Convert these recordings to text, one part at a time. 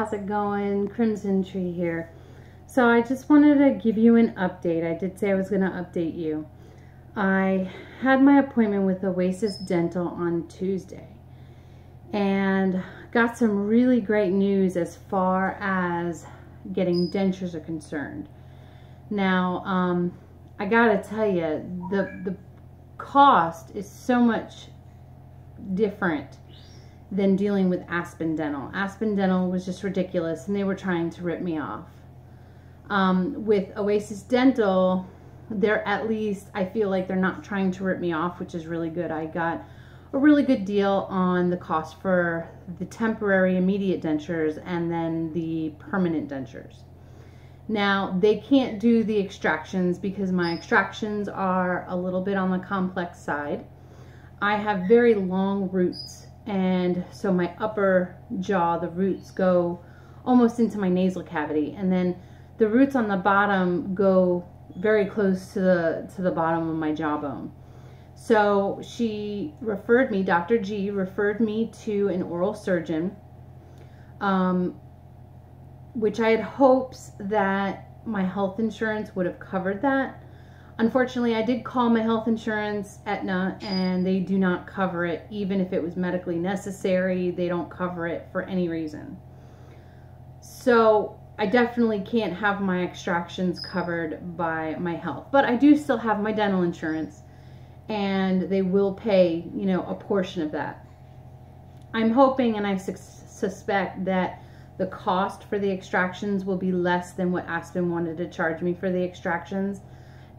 how's it going? Crimson Tree here. So I just wanted to give you an update. I did say I was going to update you. I had my appointment with Oasis Dental on Tuesday and got some really great news as far as getting dentures are concerned. Now, I gotta tell you, the cost is so much different than dealing with Aspen Dental. Aspen Dental was just ridiculous and they were trying to rip me off. With Oasis Dental, they're at least, I feel like they're not trying to rip me off, which is really good. I got a really good deal on the cost for the temporary immediate dentures and then the permanent dentures. Now, they can't do the extractions because my extractions are a little bit on the complex side. I have very long roots, and so my upper jaw, the roots go almost into my nasal cavity, and then the roots on the bottom go very close to the bottom of my jawbone. So she referred me, Dr. G referred me to an oral surgeon, which I had hopes that my health insurance would have covered that. Unfortunately, I did call my health insurance, Aetna, and they do not cover it. Even if it was medically necessary, they don't cover it for any reason. So I definitely can't have my extractions covered by my health. But I do still have my dental insurance, and they will pay, you know, a portion of that. I'm hoping and I suspect that the cost for the extractions will be less than what Aspen wanted to charge me for the extractions.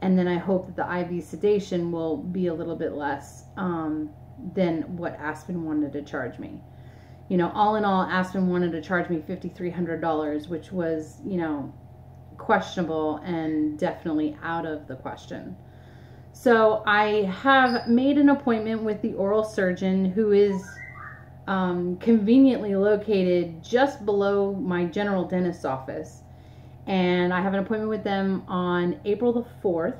And then I hope that the IV sedation will be a little bit less than what Aspen wanted to charge me. You know, all in all, Aspen wanted to charge me $5,300, which was, you know, questionable and definitely out of the question. So I have made an appointment with the oral surgeon, who is conveniently located just below my general dentist's office. And I have an appointment with them on April the 4th,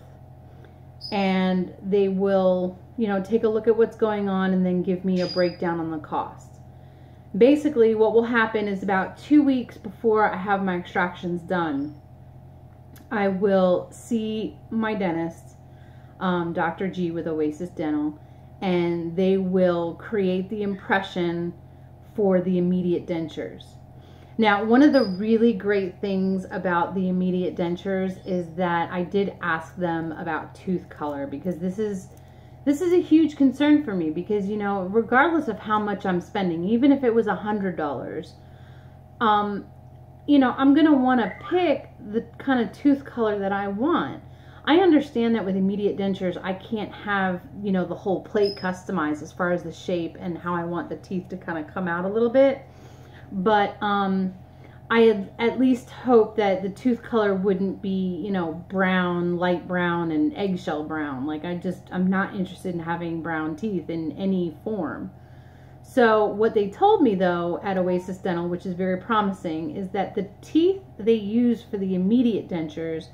and they will, you know, take a look at what's going on and then give me a breakdown on the cost. Basically, what will happen is about 2 weeks before I have my extractions done, I will see my dentist, Dr. G with Oasis Dental, and they will create the impression for the immediate dentures. Now, one of the really great things about the immediate dentures is that I did ask them about tooth color, because this is a huge concern for me, because, you know, regardless of how much I'm spending, even if it was $100, you know, I'm going to want to pick the kind of tooth color that I want. I understand that with immediate dentures, I can't have, you know, the whole plate customized as far as the shape and how I want the teeth to kind of come out a little bit. But I had at least hoped that the tooth color wouldn't be, you know, brown, light brown, and eggshell brown. Like, I'm not interested in having brown teeth in any form. So what they told me, though, at Oasis Dental, which is very promising, is that the teeth they use for the immediate dentures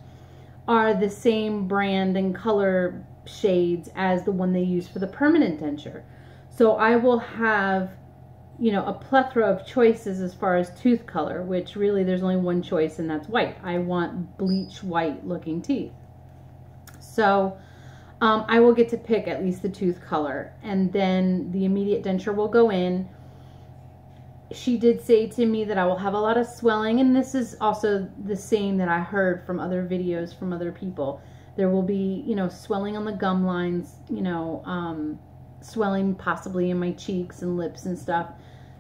are the same brand and color shades as the one they use for the permanent denture. So I will have, you know, a plethora of choices as far as tooth color, which really there's only one choice, and that's white. I want bleach white looking teeth. So I will get to pick at least the tooth color, and then the immediate denture will go in. She did say to me that I will have a lot of swelling, and this is also the same that I heard from other videos from other people. There will be, you know, swelling on the gum lines, you know, swelling possibly in my cheeks and lips and stuff.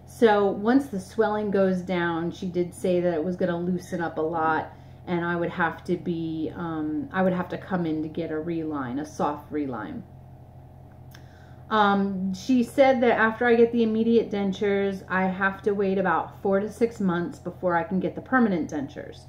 So once the swelling goes down, she did say that it was going to loosen up a lot, and I would have to be, I would have to come in to get a reline, a soft reline. She said that after I get the immediate dentures, I have to wait about 4 to 6 months before I can get the permanent dentures.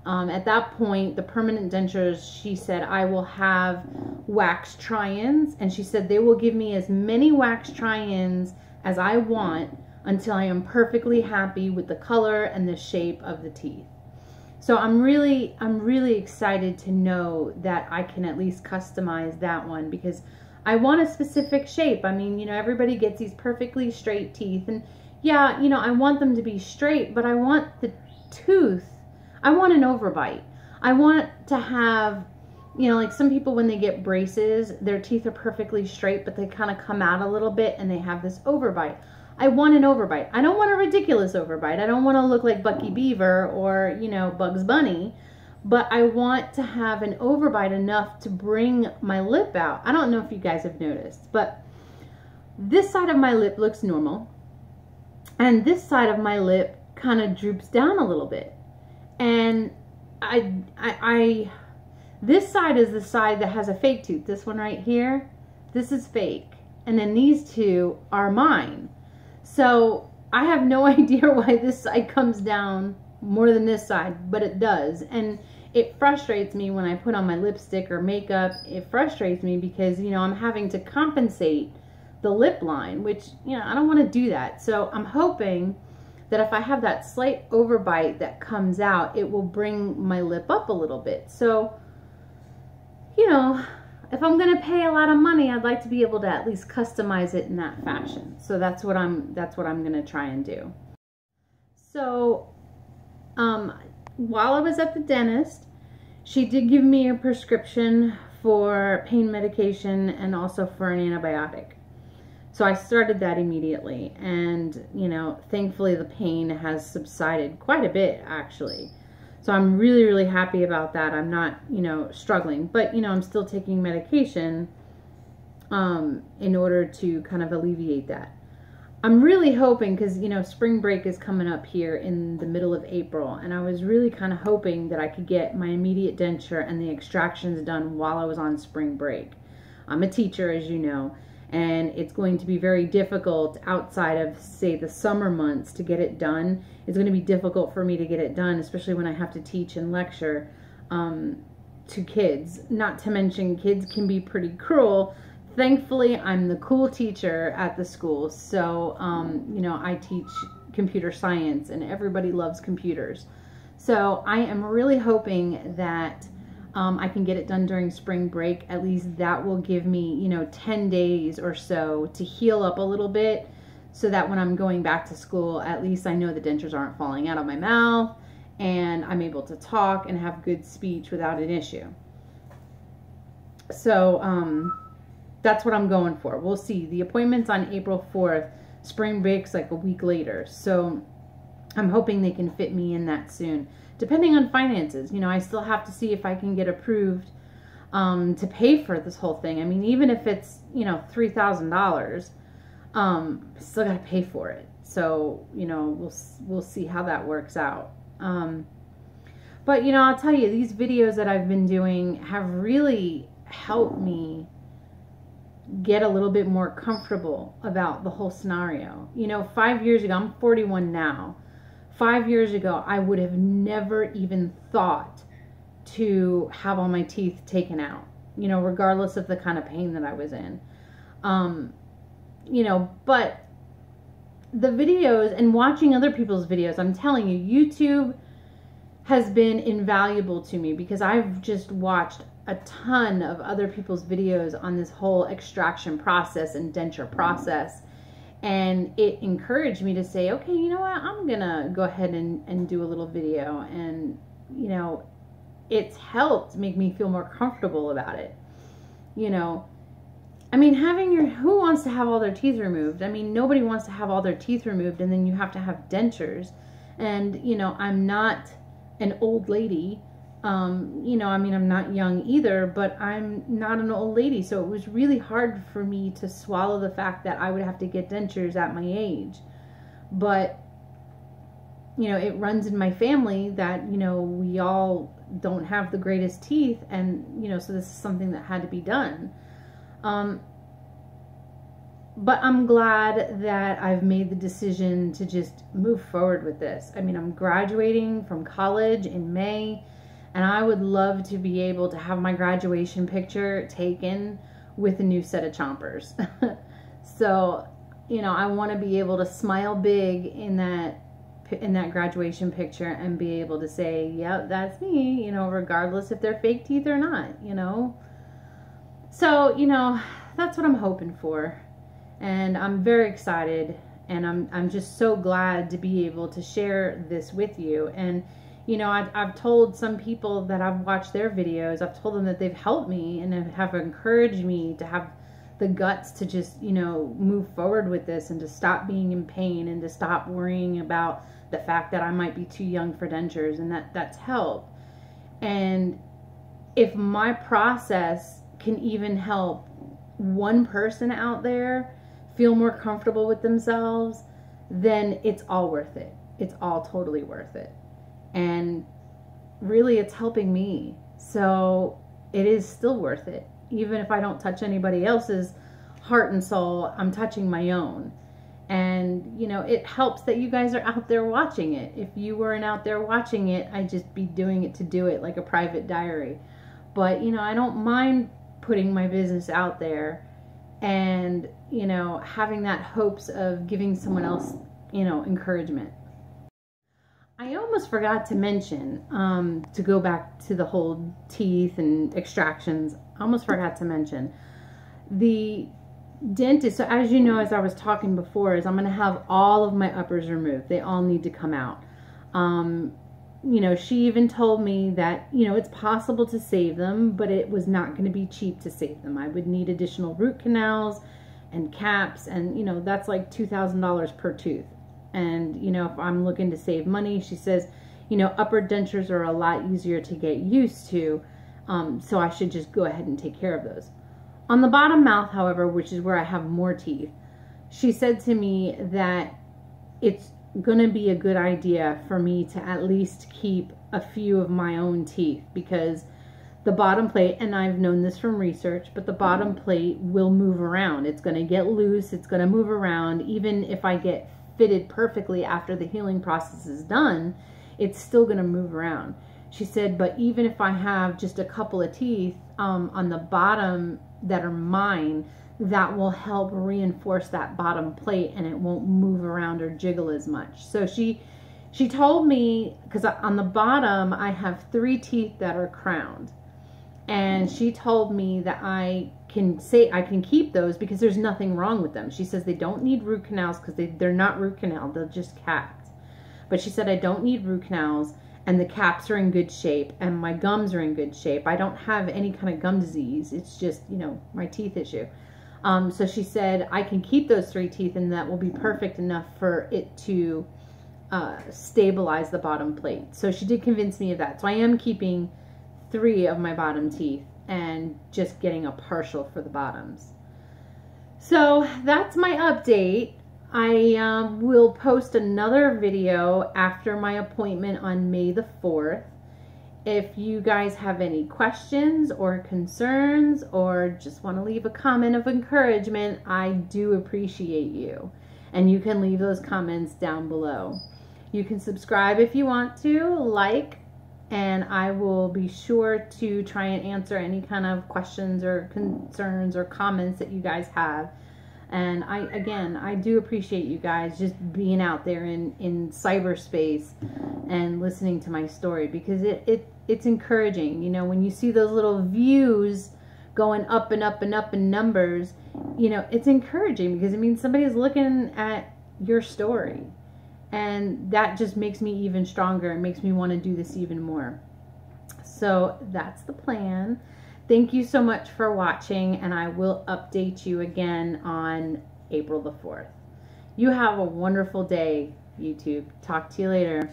At that point, the permanent dentures, she said, I will have wax try-ins, and she said they will give me as many wax try-ins as I want until I am perfectly happy with the color and the shape of the teeth. So I'm really excited to know that I can at least customize that one, because I want a specific shape. I mean, you know, everybody gets these perfectly straight teeth, and yeah, you know, I want them to be straight, but I want the tooth, I want an overbite. I want to have, you know, like some people when they get braces, their teeth are perfectly straight, but they kind of come out a little bit and they have this overbite. I want an overbite. I don't want a ridiculous overbite. I don't want to look like Bucky Beaver or, you know, Bugs Bunny, but I want to have an overbite enough to bring my lip out. I don't know if you guys have noticed, but this side of my lip looks normal, and this side of my lip kind of droops down a little bit. And this side is the side that has a fake tooth. This one right here, this is fake. And then these two are mine. So I have no idea why this side comes down more than this side, but it does. And it frustrates me when I put on my lipstick or makeup. It frustrates me because, you know, I'm having to compensate the lip line, which, you know, I don't want to do that. So I'm hoping that if I have that slight overbite that comes out, it will bring my lip up a little bit. So, you know, if I'm going to pay a lot of money, I'd like to be able to at least customize it in that fashion. So that's what I'm going to try and do. So, while I was at the dentist, she did give me a prescription for pain medication and also for an antibiotic. So I started that immediately, and, you know, thankfully the pain has subsided quite a bit, actually. So I'm really, really happy about that. I'm not, you know, struggling, but, you know, I'm still taking medication in order to kind of alleviate that. I'm really hoping, because, you know, spring break is coming up here in the middle of April, and I was really kind of hoping that I could get my immediate denture and the extractions done while I was on spring break. I'm a teacher, as you know, and it's going to be very difficult outside of, say, the summer months to get it done. It's going to be difficult for me to get it done, especially when I have to teach and lecture to kids. Not to mention, kids can be pretty cruel. Thankfully, I'm the cool teacher at the school, so, you know, I teach computer science, and everybody loves computers. So I am really hoping that I can get it done during spring break. At least that will give me, you know, 10 days or so to heal up a little bit, so that when I'm going back to school, at least I know the dentures aren't falling out of my mouth, and I'm able to talk and have good speech without an issue. So that's what I'm going for. We'll see. The appointment's on April 4th. Spring break's like a week later. So I'm hoping they can fit me in that soon. Depending on finances, you know, I still have to see if I can get approved to pay for this whole thing. I mean, even if it's, you know, $3,000, I still got to pay for it. So, you know, we'll see how that works out. But, you know, I'll tell you, these videos that I've been doing have really helped me get a little bit more comfortable about the whole scenario. You know, 5 years ago, I'm 41 now. 5 years ago, I would have never even thought to have all my teeth taken out, you know, regardless of the kind of pain that I was in. You know, but the videos and watching other people's videos, I'm telling you, YouTube has been invaluable to me, because I've just watched a ton of other people's videos on this whole extraction process and denture process. And it encouraged me to say, okay, you know what, I'm gonna go ahead and do a little video. And, you know, it's helped make me feel more comfortable about it. You know, I mean, who wants to have all their teeth removed? I mean, nobody wants to have all their teeth removed and then you have to have dentures. And, you know, I'm not an old lady. You know, I mean, I'm not young either, but I'm not an old lady. So it was really hard for me to swallow the fact that I would have to get dentures at my age. But, you know, it runs in my family that, you know, we all don't have the greatest teeth. And, you know, so this is something that had to be done. But I'm glad that I've made the decision to just move forward with this. I mean, I'm graduating from college in May. And I would love to be able to have my graduation picture taken with a new set of chompers. So, you know, I want to be able to smile big in that graduation picture and be able to say, yep, that's me, you know, regardless if they're fake teeth or not, you know. So, you know, that's what I'm hoping for. And I'm very excited. And I'm just so glad to be able to share this with you. And you know, I've told some people that I've watched their videos, I've told them that they've helped me and have encouraged me to have the guts to just, you know, move forward with this and to stop being in pain and to stop worrying about the fact that I might be too young for dentures, and that's helped. And if my process can even help one person out there feel more comfortable with themselves, then it's all worth it. It's all totally worth it. And really, it's helping me. So it is still worth it. Even if I don't touch anybody else's heart and soul, I'm touching my own. And, you know, it helps that you guys are out there watching it. If you weren't out there watching it, I'd just be doing it to do it, like a private diary. But, you know, I don't mind putting my business out there and, you know, having that hopes of giving someone else, you know, encouragement. I almost forgot to mention, to go back to the whole teeth and extractions, I almost forgot to mention the dentist. So as you know, as I was talking before, is I'm going to have all of my uppers removed. They all need to come out. You know, she even told me that, you know, it's possible to save them, but it was not going to be cheap to save them. I would need additional root canals and caps, and, you know, that's like $2,000 per tooth. And, you know, if I'm looking to save money, she says, you know, upper dentures are a lot easier to get used to, so I should just go ahead and take care of those. On the bottom mouth, however, which is where I have more teeth, she said to me that it's going to be a good idea for me to at least keep a few of my own teeth, because the bottom plate, and I've known this from research, but the bottom plate will move around. It's going to get loose. It's going to move around. Even if I get fitted perfectly after the healing process is done, it's still going to move around. She said, but even if I have just a couple of teeth on the bottom that are mine, that will help reinforce that bottom plate and it won't move around or jiggle as much. So she told me, because on the bottom I have 3 teeth that are crowned, and she told me that I can keep those because there's nothing wrong with them. She says they don't need root canals because they're not root canal, they're just capped. But she said I don't need root canals, and the caps are in good shape, and my gums are in good shape. I don't have any kind of gum disease. It's just, you know, my teeth issue. So she said I can keep those 3 teeth, and that will be perfect enough for it to stabilize the bottom plate. So she did convince me of that. So I am keeping 3 of my bottom teeth and just getting a partial for the bottoms. So that's my update. I will post another video after my appointment on May the 4th. If you guys have any questions or concerns or just want to leave a comment of encouragement, I do appreciate you. And you can leave those comments down below. You can subscribe if you want to, like, and I will be sure to try and answer any kind of questions or concerns or comments that you guys have. And I do appreciate you guys just being out there in cyberspace and listening to my story, because it's encouraging. You know, when you see those little views going up and up and up in numbers, you know, it's encouraging because it means somebody's looking at your story. And that just makes me even stronger and makes me want to do this even more. So that's the plan. Thank you so much for watching, and I will update you again on April the 4th. You have a wonderful day, YouTube. Talk to you later.